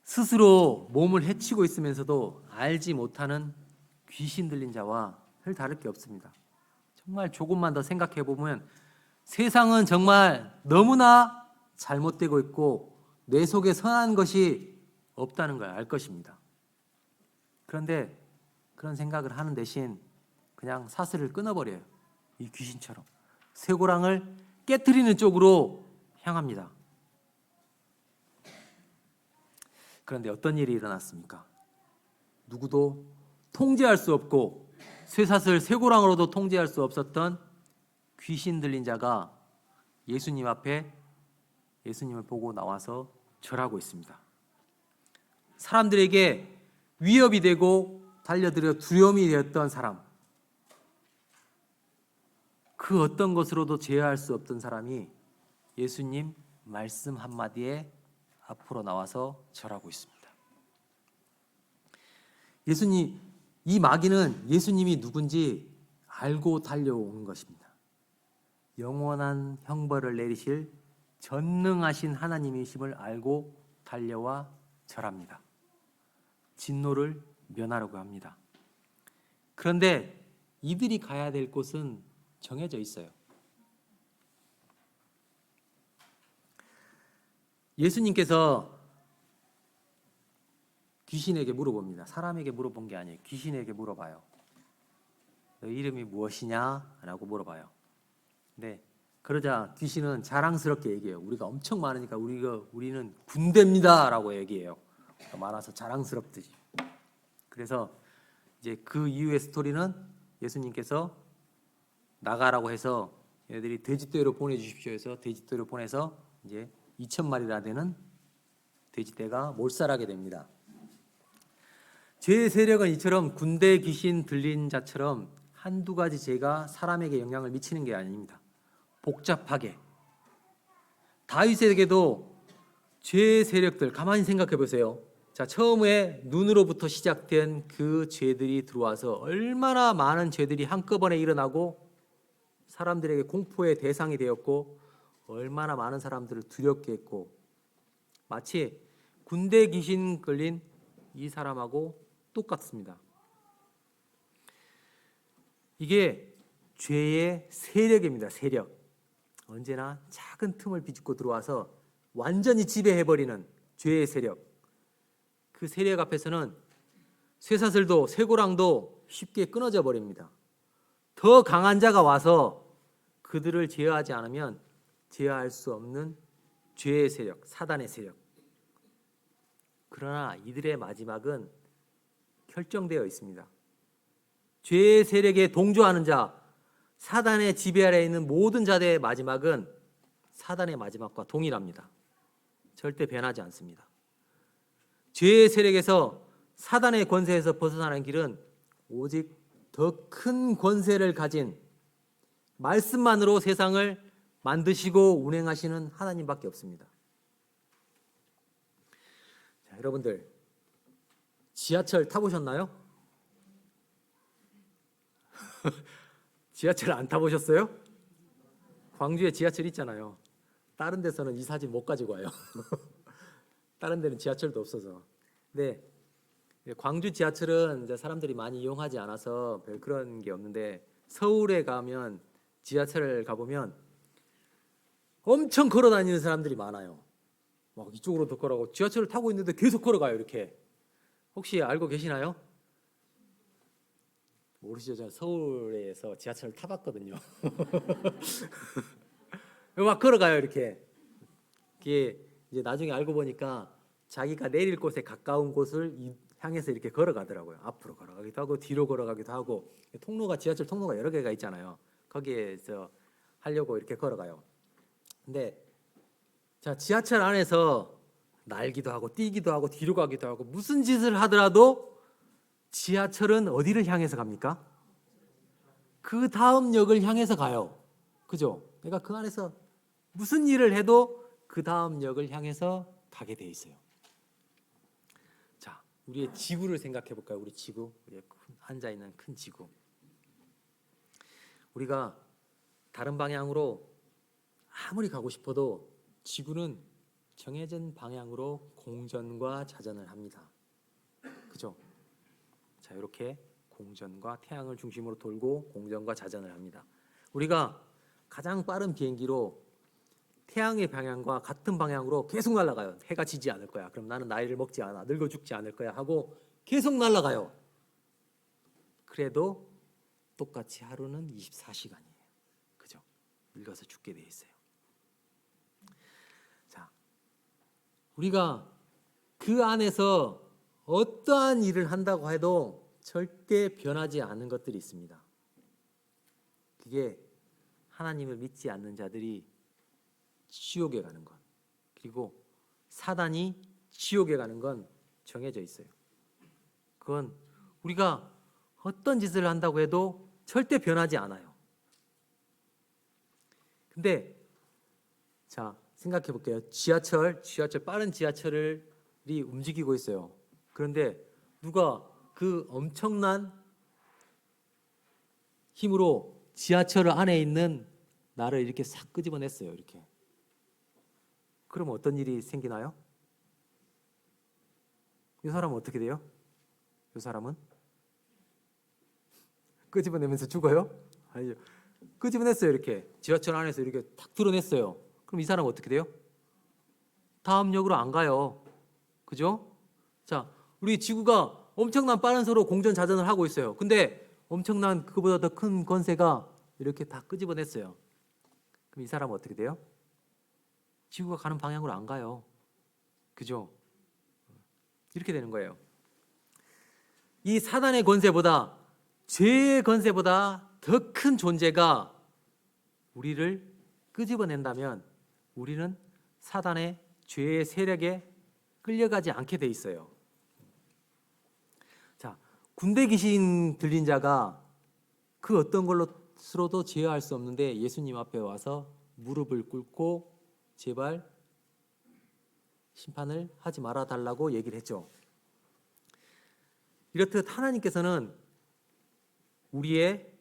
스스로 몸을 해치고 있으면서도 알지 못하는 귀신 들린 자와 별 다를 게 없습니다. 정말 조금만 더 생각해보면 세상은 정말 너무나 잘못되고 있고 내 속에 선한 것이 없다는 걸 알 것입니다. 그런데 그런 생각을 하는 대신 그냥 사슬을 끊어버려요. 이 귀신처럼 쇠고랑을 깨트리는 쪽으로 향합니다. 그런데 어떤 일이 일어났습니까? 누구도 통제할 수 없고 쇠사슬 쇠고랑으로도 통제할 수 없었던 귀신 들린 자가 예수님 앞에 예수님을 보고 나와서 절하고 있습니다. 사람들에게 위협이 되고 달려들어 두려움이 되었던 사람, 그 어떤 것으로도 제어할 수 없던 사람이 예수님 말씀 한마디에 앞으로 나와서 절하고 있습니다. 예수님, 이 마귀는 예수님이 누군지 알고 달려오는 것입니다. 영원한 형벌을 내리실 전능하신 하나님이심을 알고 달려와 절합니다. 진노를 면하려고 합니다. 그런데 이들이 가야 될 곳은 정해져 있어요. 예수님께서 귀신에게 물어봅니다. 사람에게 물어본 게 아니에요. 귀신에게 물어봐요. 너 이름이 무엇이냐? 라고 물어봐요. 네, 그러자 귀신은 자랑스럽게 얘기해요. 우리가 엄청 많으니까 우리는 군대입니다 라고 얘기해요. 많아서 자랑스럽듯이. 그래서 이제 그 이후의 스토리는 예수님께서 나가라고 해서 얘들이 돼지떼로 보내주십시오 해서 돼지떼로 보내서 이제 2,000마리나 되는 돼지떼가 몰살하게 됩니다. 죄의 세력은 이처럼 군대 귀신 들린 자처럼 한두 가지 죄가 사람에게 영향을 미치는 게 아닙니다. 복잡하게. 다윗에게도 죄의 세력들 가만히 생각해 보세요. 자, 처음에 눈으로부터 시작된 그 죄들이 들어와서 얼마나 많은 죄들이 한꺼번에 일어나고 사람들에게 공포의 대상이 되었고 얼마나 많은 사람들을 두렵게 했고 마치 군대 귀신 걸린 이 사람하고 똑같습니다. 이게 죄의 세력입니다. 세력. 언제나 작은 틈을 비집고 들어와서 완전히 지배해버리는 죄의 세력. 그 세력 앞에서는 쇠사슬도 쇠고랑도 쉽게 끊어져 버립니다. 더 강한 자가 와서 그들을 제어하지 않으면 제어할 수 없는 죄의 세력, 사단의 세력. 그러나 이들의 마지막은 결정되어 있습니다. 죄의 세력에 동조하는 자, 사단의 지배 아래에 있는 모든 자들의 마지막은 사단의 마지막과 동일합니다. 절대 변하지 않습니다. 죄의 세력에서 사단의 권세에서 벗어나는 길은 오직 더 큰 권세를 가진 말씀만으로 세상을 만드시고 운행하시는 하나님밖에 없습니다. 자, 여러분들 지하철 타보셨나요? 지하철 안 타보셨어요? 광주에 지하철 있잖아요. 다른 데서는 이 사진 못 가지고 와요. 다른 데는 지하철도 없어서. 네, 광주 지하철은 이제 사람들이 많이 이용하지 않아서 별 그런 게 없는데 서울에 가면 지하철을 가보면 엄청 걸어다니는 사람들이 많아요. 막 이쪽으로도 걸어가고 지하철을 타고 있는데 계속 걸어가요. 이렇게. 혹시 알고 계시나요? 모르시죠? 저는 서울에서 지하철을 타봤거든요. 막 걸어가요. 이렇게. 이게 이제 나중에 알고 보니까 자기가 내릴 곳에 가까운 곳을 향해서 이렇게 걸어가더라고요. 앞으로 걸어가기도 하고 뒤로 걸어가기도 하고 통로가 지하철 통로가 여러 개가 있잖아요. 거기에서 하려고 이렇게 걸어가요. 근데 자 지하철 안에서 날기도 하고 뛰기도 하고 뒤로 가기도 하고 무슨 짓을 하더라도 지하철은 어디를 향해서 갑니까? 그 다음 역을 향해서 가요. 그죠? 그러니까 그 안에서 무슨 일을 해도 그 다음 역을 향해서 가게 돼 있어요. 자, 우리의 지구를 생각해 볼까요? 우리 지구, 우리 앉아 있는 큰 지구. 우리가 다른 방향으로 아무리 가고 싶어도 지구는 정해진 방향으로 공전과 자전을 합니다. 그죠? 자, 이렇게 공전과 태양을 중심으로 돌고 공전과 자전을 합니다. 우리가 가장 빠른 비행기로 태양의 방향과 같은 방향으로 계속 날아가요. 해가 지지 않을 거야. 그럼 나는 나이를 먹지 않아. 늙어 죽지 않을 거야 하고 계속 날아가요. 그래도 똑같이 하루는 24시간이에요. 그죠? 늙어서 죽게 돼 있어요. 자, 우리가 그 안에서 어떠한 일을 한다고 해도 절대 변하지 않는 것들이 있습니다. 그게 하나님을 믿지 않는 자들이 지옥에 가는 것, 그리고 사단이 지옥에 가는 건 정해져 있어요. 그건 우리가 어떤 짓을 한다고 해도 절대 변하지 않아요. 근데 자, 생각해 볼게요. 지하철 빠른 지하철이 움직이고 있어요. 그런데 누가 그 엄청난 힘으로 지하철 안에 있는 나를 이렇게 싹 끄집어냈어요. 이렇게. 그럼 어떤 일이 생기나요? 이 사람은 어떻게 돼요? 이 사람은 끄집어내면서 죽어요? 아니요. 끄집어냈어요. 이렇게 지하철 안에서 이렇게 탁 드러냈어요. 그럼 이 사람은 어떻게 돼요? 다음 역으로 안 가요. 그죠? 자, 우리 지구가 엄청난 빠른 서로 공전 자전을 하고 있어요. 근데 엄청난 그거보다 더 큰 권세가 이렇게 다 끄집어냈어요. 그럼 이 사람은 어떻게 돼요? 지구가 가는 방향으로 안 가요. 그죠? 이렇게 되는 거예요. 이 사단의 권세보다, 죄의 권세보다 더 큰 존재가 우리를 끄집어낸다면 우리는 사단의 죄의 세력에 끌려가지 않게 돼 있어요. 자, 군대 귀신 들린 자가 그 어떤 걸로서도 제어할 수 없는데 예수님 앞에 와서 무릎을 꿇고 제발 심판을 하지 말아 달라고 얘기를 했죠. 이렇듯 하나님께서는 우리의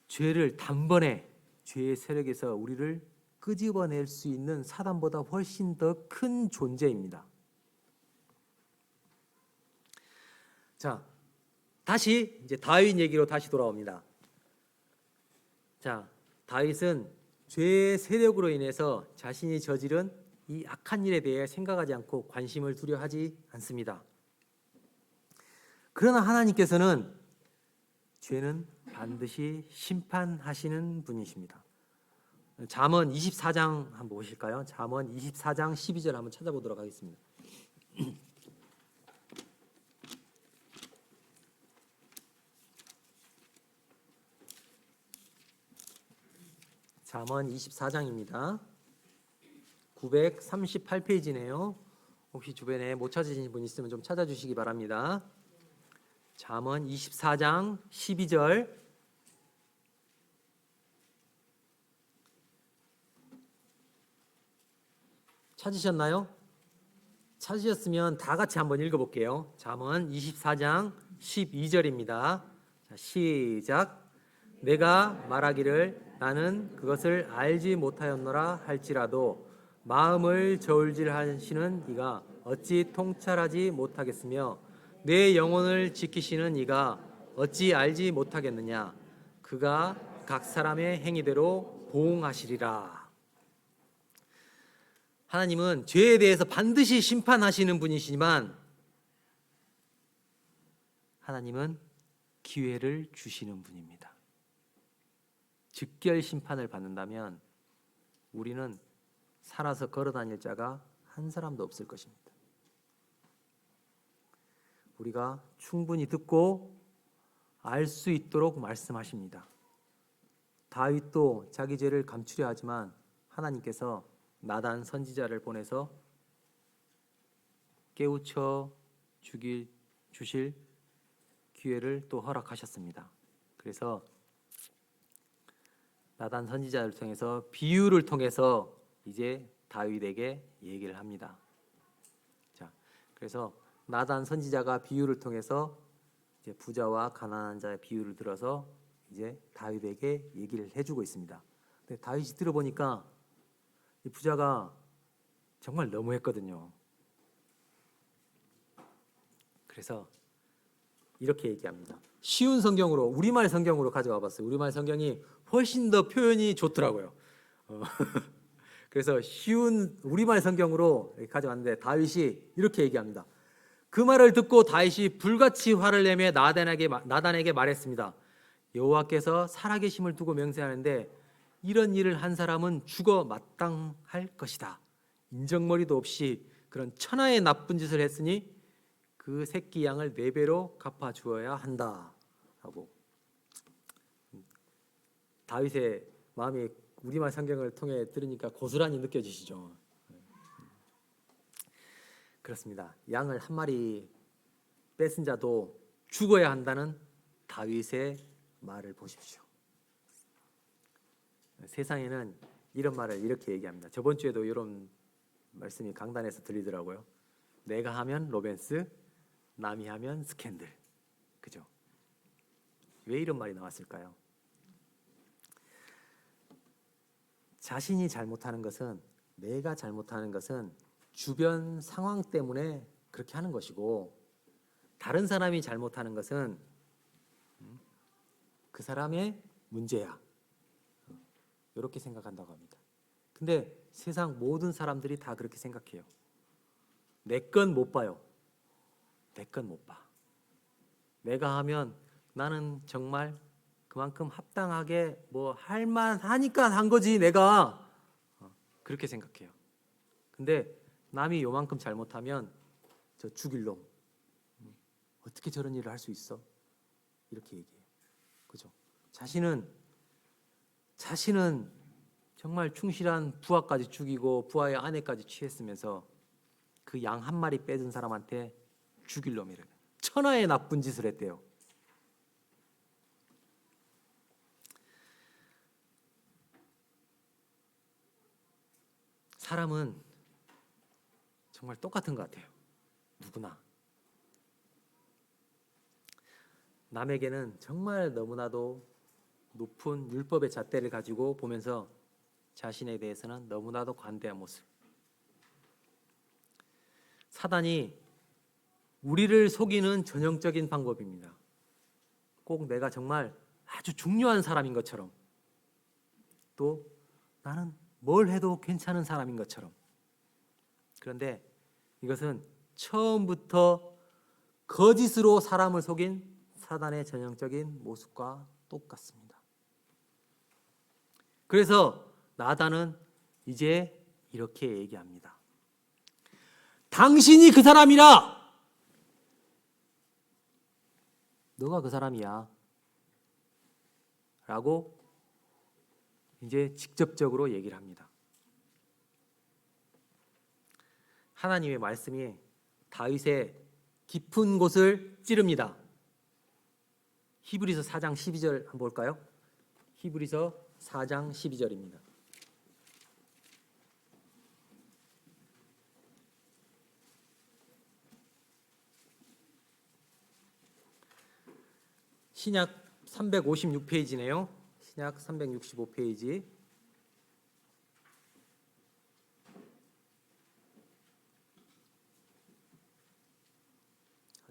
죄를 단번에 죄의 세력에서 우리를 끄집어낼 수 있는 사단보다 훨씬 더 큰 존재입니다. 자, 다시 이제 다윗 얘기로 다시 돌아옵니다. 자, 다윗은 죄의 세력으로 인해서 자신이 저지른 이 악한 일에 대해 생각하지 않고 관심을 두려 하지 않습니다. 그러나 하나님께서는 죄는 반드시 심판하시는 분이십니다. 잠언 24장 한번 보실까요? 잠언 24장 12절 한번 찾아보도록 하겠습니다. 잠언 24장입니다. 938페이지네요. 혹시 주변에 못 찾으신 분 있으면 좀 찾아주시기 바랍니다. 잠언 24장 12절. 찾으셨나요? 찾으셨으면 다 같이 한번 읽어볼게요. 잠언 24장 12절입니다. 자, 시작. 내가 말하기를 나는 그것을 알지 못하였노라 할지라도 마음을 저울질하시는 이가 어찌 통찰하지 못하겠으며 내 영혼을 지키시는 이가 어찌 알지 못하겠느냐. 그가 각 사람의 행위대로 보응하시리라. 하나님은 죄에 대해서 반드시 심판하시는 분이시지만 하나님은 기회를 주시는 분입니다. 즉결 심판을 받는다면 우리는 살아서 걸어 다닐 자가 한 사람도 없을 것입니다. 우리가 충분히 듣고 알 수 있도록 말씀하십니다. 다윗도 자기 죄를 감추려 하지만 하나님께서 나단 선지자를 보내서 깨우쳐 주실 기회를 또 허락하셨습니다. 그래서 나단 선지자를 통해서 비유를 통해서 이제 다윗에게 얘기를 합니다. 자, 그래서 나단 선지자가 비유를 통해서 이제 부자와 가난한 자의 비유를 들어서 이제 다윗에게 얘기를 해주고 있습니다. 근데 다윗이 들어보니까 이 부자가 정말 너무했거든요. 그래서 이렇게 얘기합니다. 쉬운 성경으로, 우리말 성경으로 가져와 봤어요. 우리말 성경이 훨씬 더 표현이 좋더라고요. 그래서 쉬운 우리말 성경으로 가져왔는데 다윗이 이렇게 얘기합니다. 그 말을 듣고 다윗이 불같이 화를 내며 나단에게 말했습니다. 여호와께서 살아계심을 두고 맹세하는데 이런 일을 한 사람은 죽어 마땅할 것이다. 인정머리도 없이 그런 천하의 나쁜 짓을 했으니 그 새끼 양을 4배로 갚아주어야 한다. 라고. 다윗의 마음이 우리말 성경을 통해 들으니까 고스란히 느껴지시죠. 그렇습니다. 양을 한 마리 뺏은 자도 죽어야 한다는 다윗의 말을 보십시오. 세상에는 이런 말을 이렇게 얘기합니다. 저번 주에도 이런 말씀이 강단에서 들리더라고요. 내가 하면 로맨스, 남이 하면 스캔들. 그죠? 왜 이런 말이 나왔을까요? 자신이 잘못하는 것은, 내가 잘못하는 것은 주변 상황 때문에 그렇게 하는 것이고, 다른 사람이 잘못하는 것은 그 사람의 문제야. 이렇게 생각한다고 합니다. 근데 세상 모든 사람들이 다 그렇게 생각해요. 내 건 못 봐요. 내 건 못 봐. 내가 하면 나는 정말 그만큼 합당하게 뭐 할 만하니까 한 거지 내가. 그렇게 생각해요. 근데 남이 요만큼 잘못하면 저 죽일 놈. 어떻게 저런 일을 할 수 있어? 이렇게 얘기해요. 그죠? 자신은 정말 충실한 부하까지 죽이고 부하의 아내까지 취했으면서 그 양 한 마리 뺏은 사람한테 죽일 놈이래요. 천하의 나쁜 짓을 했대요. 사람은 정말 똑같은 것 같아요. 누구나. 남에게는 정말 너무나도 높은 율법의 잣대를 가지고 보면서 자신에 대해서는 너무나도 관대한 모습. 사단이 우리를 속이는 전형적인 방법입니다. 꼭 내가 정말 아주 중요한 사람인 것처럼, 또 나는 뭘 해도 괜찮은 사람인 것처럼. 그런데 이것은 처음부터 거짓으로 사람을 속인 사단의 전형적인 모습과 똑같습니다. 그래서 나단은 이제 이렇게 얘기합니다. 당신이 그 사람이라! 너가 그 사람이야. 라고 이제 직접적으로 얘기를 합니다. 하나님의 말씀이 다윗의 깊은 곳을 찌릅니다. 히브리서 4장 12절 한번 볼까요? 히브리서 4장 12절입니다. 신약 356페이지네요. 신약 365페이지.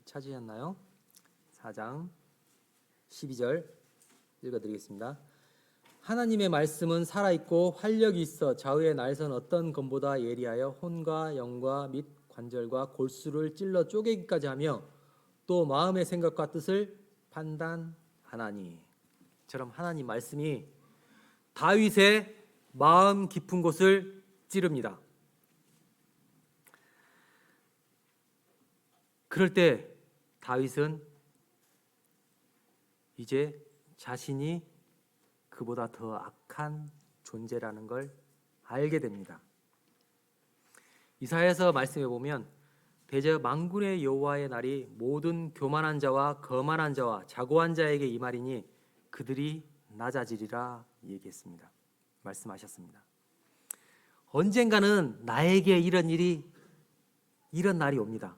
찾으셨나요? 4장 12절 읽어드리겠습니다. 하나님의 말씀은 살아있고 활력이 있어 좌우의 날선 어떤 검보다 예리하여 혼과 영과 및 관절과 골수를 찔러 쪼개기까지 하며 또 마음의 생각과 뜻을 판단하나니. 처럼 하나님 말씀이 다윗의 마음 깊은 곳을 찌릅니다. 그럴 때 다윗은 이제 자신이 그보다 더 악한 존재라는 걸 알게 됩니다. 이사야서 말씀해 보면 대저 만군의 여호와의 날이 모든 교만한 자와 거만한 자와 자고한 자에게 임하리니 그들이 낮아지리라 얘기했습니다. 말씀하셨습니다. 언젠가는 나에게 이런 날이 옵니다.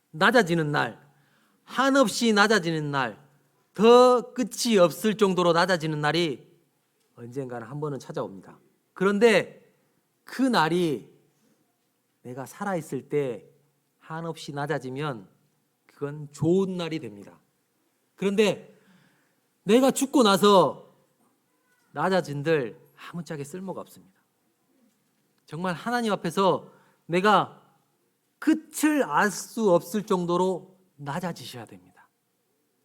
낮아지는 날, 한없이 낮아지는 날, 더 끝이 없을 정도로 낮아지는 날이 언젠가는 한 번은 찾아옵니다. 그런데 그 날이 내가 살아있을 때 한없이 낮아지면 그건 좋은 날이 됩니다. 그런데 내가 죽고 나서 낮아진들 아무짝에 쓸모가 없습니다. 정말 하나님 앞에서 내가 끝을 알 수 없을 정도로 낮아지셔야 됩니다.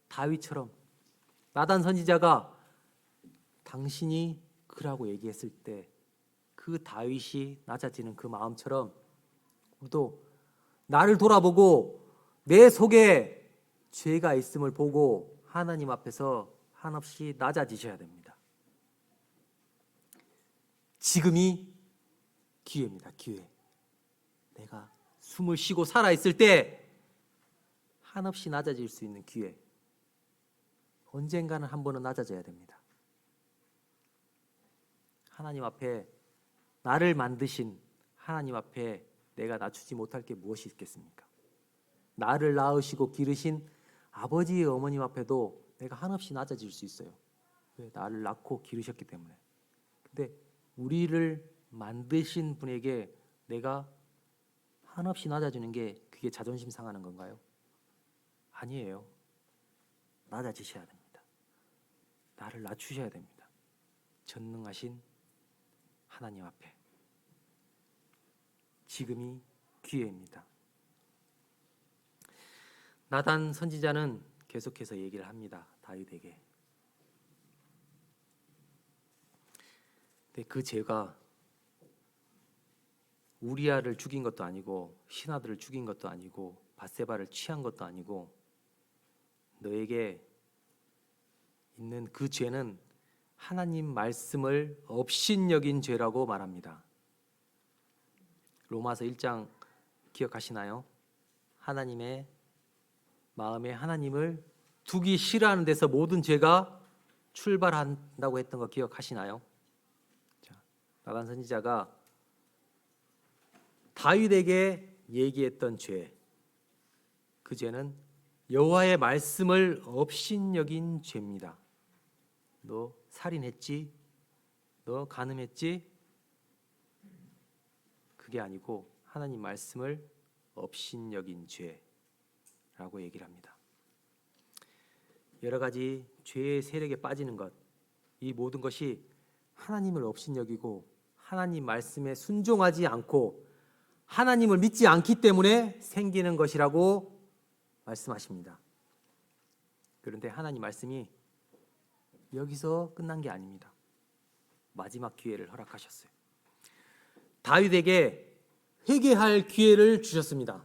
다윗처럼 나단 선지자가 당신이 그라고 얘기했을 때 그 다윗이 낮아지는 그 마음처럼 우리도 나를 돌아보고 내 속에 죄가 있음을 보고 하나님 앞에서 한없이 낮아지셔야 됩니다. 지금이 기회입니다. 기회. 내가 숨을 쉬고 살아있을 때 한없이 낮아질 수 있는 기회. 언젠가는 한 번은 낮아져야 됩니다. 하나님 앞에 나를 만드신 하나님 앞에 내가 낮추지 못할 게 무엇이 있겠습니까? 나를 낳으시고 기르신 아버지의 어머님 앞에도 내가 한없이 낮아질 수 있어요. 왜? 나를 낳고 기르셨기 때문에. 근데 우리를 만드신 분에게 내가 한없이 낮아지는 게 그게 자존심 상하는 건가요? 아니에요. 낮아지셔야 됩니다. 나를 낮추셔야 됩니다. 전능하신 하나님 앞에. 지금이 기회입니다. 나단 선지자는 계속해서 얘기를 합니다. 다윗에게. 근데 그 죄가 우리아를 죽인 것도 아니고 신하들을 죽인 것도 아니고 밧세바를 취한 것도 아니고 너에게 있는 그 죄는 하나님 말씀을 업신여긴 죄라고 말합니다. 로마서 1장 기억하시나요? 하나님의 마음에 하나님을 두기 싫어하는 데서 모든 죄가 출발한다고 했던 거 기억하시나요? 자, 나단 선지자가 다윗에게 얘기했던 죄, 그 죄는 여호와의 말씀을 업신여긴 죄입니다. 너 살인했지? 너 간음했지? 그게 아니고 하나님 말씀을 업신여긴 죄라고 얘기를 합니다. 여러 가지 죄의 세력에 빠지는 것, 이 모든 것이 하나님을 업신여기고 하나님 말씀에 순종하지 않고 하나님을 믿지 않기 때문에 생기는 것이라고 말씀하십니다. 그런데 하나님 말씀이 여기서 끝난 게 아닙니다. 마지막 기회를 허락하셨어요. 다윗에게 회개할 기회를 주셨습니다.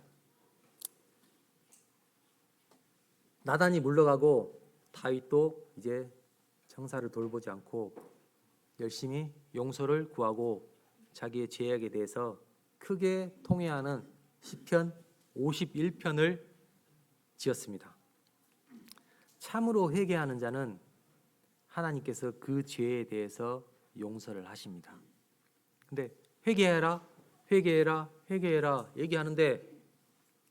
나단이 물러가고 다윗도 이제 정사를 돌보지 않고 열심히 용서를 구하고 자기의 죄악에 대해서 크게 통회하는 시편 51편을 지었습니다. 참으로 회개하는 자는 하나님께서 그 죄에 대해서 용서를 하십니다. 근데 회개해라, 회개해라, 회개해라 얘기하는데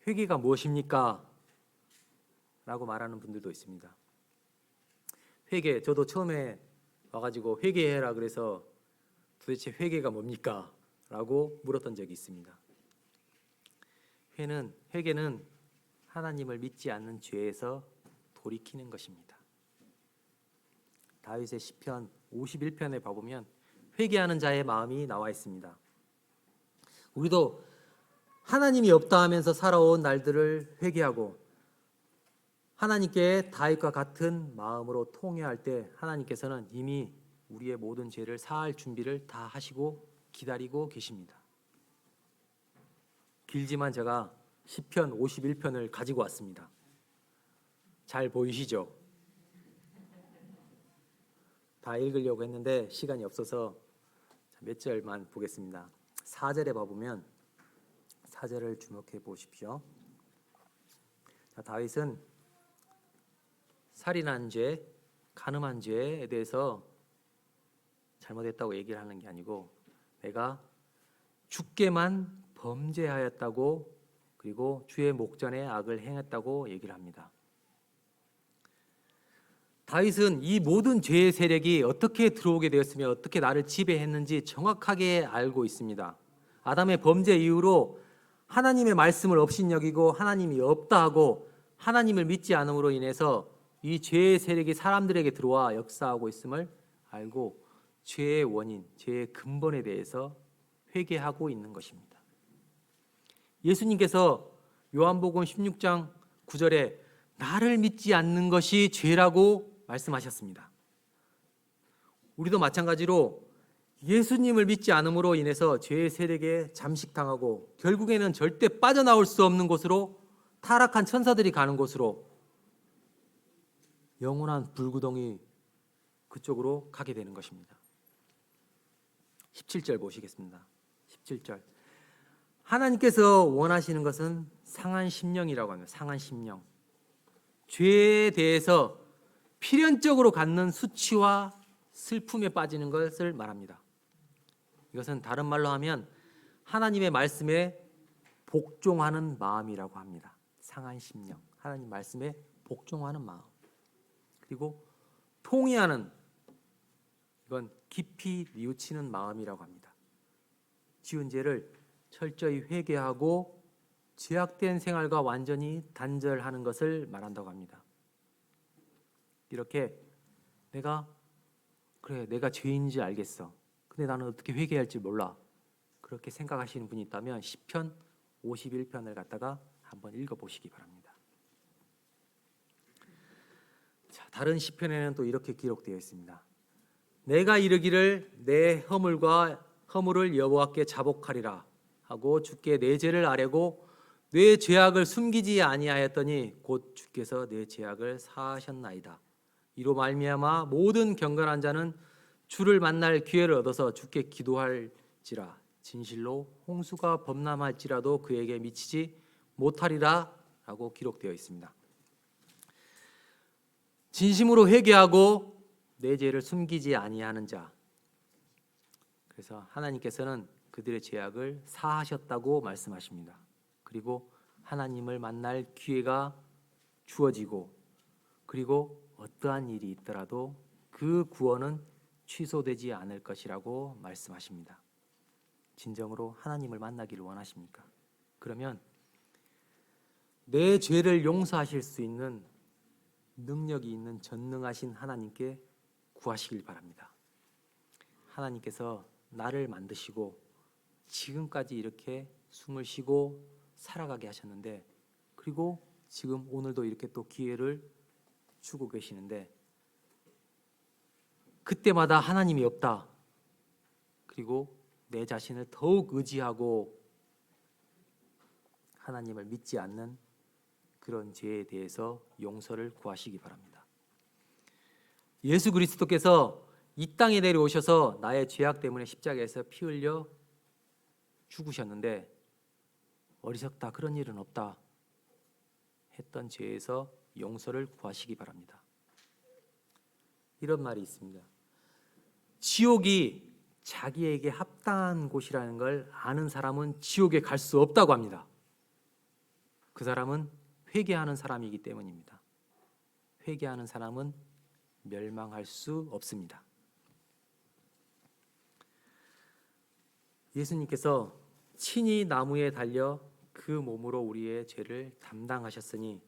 회개가 무엇입니까? 라고 말하는 분들도 있습니다. 회개, 저도 처음에 와가지고 회개해라 그래서 도대체 회개가 뭡니까? 라고 물었던 적이 있습니다. 회개는 하나님을 믿지 않는 죄에서 돌이키는 것입니다. 다윗의 시편 51편에 봐보면 회개하는 자의 마음이 나와 있습니다. 우리도 하나님이 없다 하면서 살아온 날들을 회개하고 하나님께 다윗과 같은 마음으로 통회할 때 하나님께서는 이미 우리의 모든 죄를 사할 준비를 다 하시고 기다리고 계십니다. 길지만 제가 시편 51편을 가지고 왔습니다. 잘 보이시죠? 다 읽으려고 했는데 시간이 없어서 몇 절만 보겠습니다. 4절에 봐보면 4절을 주목해 보십시오. 자, 다윗은 살인한 죄, 간음한 죄에 대해서 잘못했다고 얘기를 하는 게 아니고 내가 주께만 범죄하였다고, 그리고 주의 목전에 악을 행했다고 얘기를 합니다. 다윗은 이 모든 죄의 세력이 어떻게 들어오게 되었으며 어떻게 나를 지배했는지 정확하게 알고 있습니다. 아담의 범죄 이후로 하나님의 말씀을 업신여기고 하나님이 없다 하고 하나님을 믿지 않음으로 인해서 이 죄의 세력이 사람들에게 들어와 역사하고 있음을 알고 죄의 원인, 죄의 근본에 대해서 회개하고 있는 것입니다. 예수님께서 요한복음 16장 9절에 나를 믿지 않는 것이 죄라고 말씀하셨습니다. 우리도 마찬가지로 예수님을 믿지 않음으로 인해서 죄의 세력에 잠식당하고 결국에는 절대 빠져나올 수 없는 곳으로, 타락한 천사들이 가는 곳으로, 영원한 불구덩이 그쪽으로 가게 되는 것입니다. 17절 보시겠습니다. 17절. 하나님께서 원하시는 것은 상한 심령이라고 합니다. 상한 심령. 죄에 대해서 필연적으로 갖는 수치와 슬픔에 빠지는 것을 말합니다. 이것은 다른 말로 하면 하나님의 말씀에 복종하는 마음이라고 합니다. 상한 심령. 하나님 말씀에 복종하는 마음. 그리고 통회하는, 이건 깊이 뉘우치는 마음이라고 합니다. 지은 죄를 철저히 회개하고 죄악된 생활과 완전히 단절하는 것을 말한다고 합니다. 이렇게 내가 죄인인지 알겠어. 근데 나는 어떻게 회개할지 몰라. 그렇게 생각하시는 분이 있다면 시편 51편을 갖다가 한번 읽어보시기 바랍니다. 자, 다른 시편에는 또 이렇게 기록되어 있습니다. 내가 이르기를 내 허물을 여호와께 자복하리라 하고 주께 내 죄를 아뢰고 내 죄악을 숨기지 아니하였더니 곧 주께서 내 죄악을 사하셨나이다. 이로 말미암아 모든 경건한 자는 주를 만날 기회를 얻어서 주께 기도할지라. 진실로 홍수가 범람할지라도 그에게 미치지 못하리라 라고 기록되어 있습니다. 진심으로 회개하고 내 죄를 숨기지 아니하는 자, 그래서 하나님께서는 그들의 죄악을 사하셨다고 말씀하십니다. 그리고 하나님을 만날 기회가 주어지고, 그리고 어떠한 일이 있더라도 그 구원은 취소되지 않을 것이라고 말씀하십니다. 진정으로 하나님을 만나기를 원하십니까? 그러면 내 죄를 용서하실 수 있는 능력이 있는 전능하신 하나님께 구하시길 바랍니다. 하나님께서 나를 만드시고 지금까지 이렇게 숨을 쉬고 살아가게 하셨는데, 그리고 지금 오늘도 이렇게 또 기회를 주고 계시는데, 그때마다 하나님이 없다, 그리고 내 자신을 더욱 의지하고 하나님을 믿지 않는 그런 죄에 대해서 용서를 구하시기 바랍니다. 예수 그리스도께서 이 땅에 내려오셔서 나의 죄악 때문에 십자가에서 피 흘려 죽으셨는데, 어리석다, 그런 일은 없다 했던 죄에서 용서를 구하시기 바랍니다. 이런 말이 있습니다. 지옥이 자기에게 합당한 곳이라는 걸 아는 사람은 지옥에 갈 수 없다고 합니다. 그 사람은 회개하는 사람이기 때문입니다. 회개하는 사람은 멸망할 수 없습니다. 예수님께서 친히 나무에 달려 그 몸으로 우리의 죄를 담당하셨으니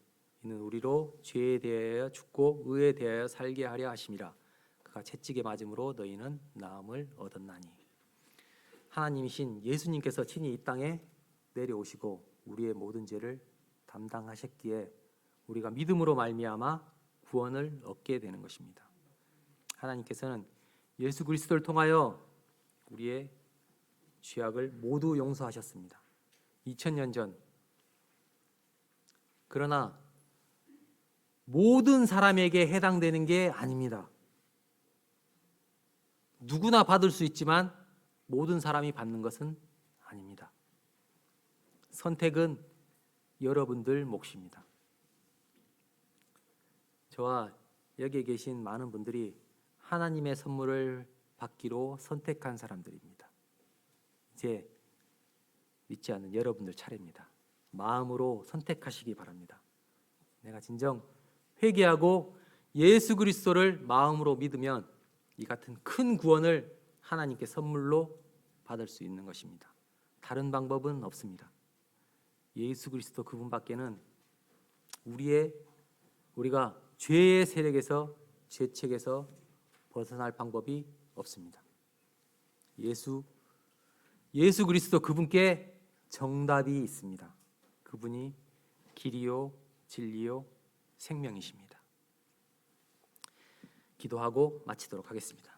이는 우리로 죄에 대하여 죽고 의에 대하여 살게 하려 하심이라. 그가 채찍에 맞음으로 너희는 나음을 얻었나니. 하나님이신 예수님께서 친히 이 땅에 내려오시고 우리의 모든 죄를 담당하셨기에 우리가 믿음으로 말미암아 구원을 얻게 되는 것입니다. 하나님께서는 예수 그리스도를 통하여 우리의 죄악을 모두 용서하셨습니다. 2000년 전. 그러나 모든 사람에게 해당되는 게 아닙니다. 누구나 받을 수 있지만 모든 사람이 받는 것은 아닙니다. 선택은 여러분들 몫입니다. 저와 여기에 계신 많은 분들이 하나님의 선물을 받기로 선택한 사람들입니다. 이제 믿지 않는 여러분들 차례입니다. 마음으로 선택하시기 바랍니다. 내가 진정 회개하고 예수 그리스도를 마음으로 믿으면 이 같은 큰 구원을 하나님께 선물로 받을 수 있는 것입니다. 다른 방법은 없습니다. 예수 그리스도 그분밖에는 우리가 죄의 세력에서 죄책에서 벗어날 방법이 없습니다. 예수 그리스도 그분께 정답이 있습니다. 그분이 길이요 진리요 생명이십니다. 기도하고 마치도록 하겠습니다.